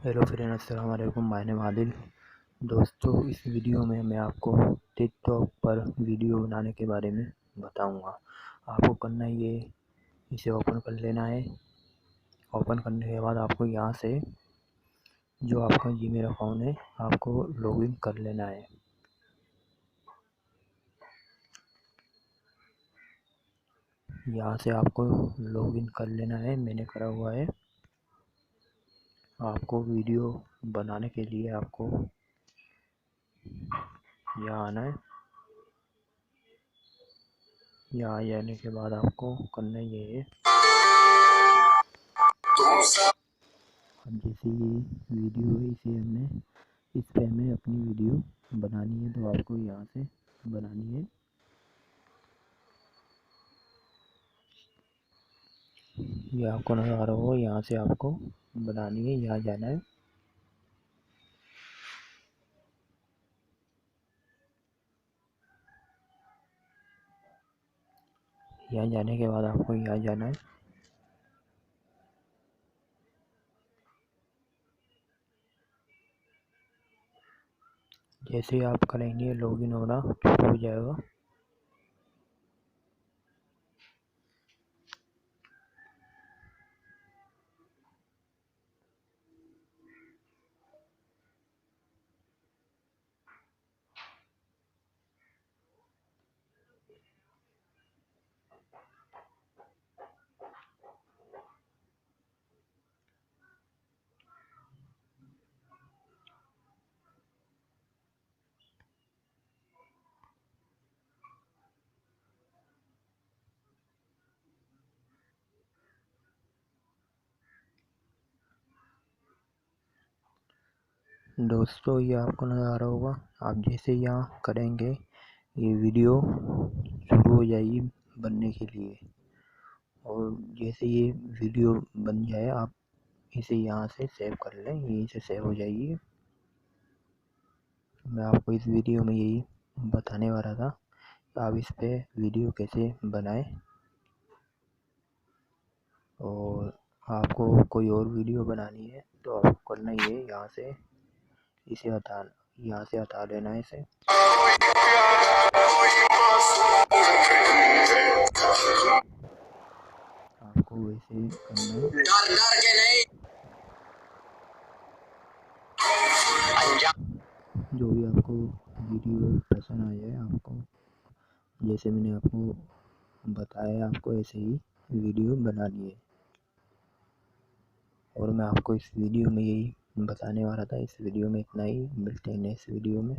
Hello friend, अस्सलाम वालेकुम। My name Adil. दोस्तों, इस वीडियो में मैं आपको टिकटॉक पर वीडियो बनाने के बारे में बताऊंगा। आपको करना ये, इसे ओपन कर लेना है। ओपन करने के बाद आपको यहाँ से जो आपका जीमेल अकाउंट है आपको लॉगिन कर लेना है। यहाँ से आपको लॉगिन कर लेना है, मैंने करा हुआ है। आपको वीडियो बनाने के लिए आपको यहाँ आना है। यहाँ जाने के बाद आपको करना ये है, अब जैसे ये वीडियो है इसे इस पे हमें अपनी वीडियो बनानी है, तो आपको यहाँ से बनानी है। ये आपको नज़र आ रहा होगा, यहाँ से आपको बनानी है, यहाँ जाना है। यहाँ जाने के बाद आपको यहाँ जाना है। जैसे ही आप करेंगे लॉगिन होना शुरू हो जाएगा। दोस्तों, ये आपको नज़र आ रहा होगा। आप जैसे यहाँ करेंगे ये वीडियो शुरू हो जाएगी बनने के लिए, और जैसे ये वीडियो बन जाए आप इसे यहाँ से सेव कर लें, यहीं से सेव हो जाएगी। मैं आपको इस वीडियो में यही बताने वाला था, आप इस पे वीडियो कैसे बनाएं। और आपको कोई और वीडियो बनानी है तो आपको करना ये, यहाँ से इसे यहाँ से हटा लेना है इसे। आपको वैसे करना है। डर के नहीं। जो भी आपको वीडियो पसंद आ जाए, आपको जैसे मैंने आपको बताया, आपको ऐसे ही वीडियो बनानी है। और मैं आपको इस वीडियो में यही बताने वाला था। इस वीडियो में इतना ही, मिलते हैं नेक्स्ट वीडियो में।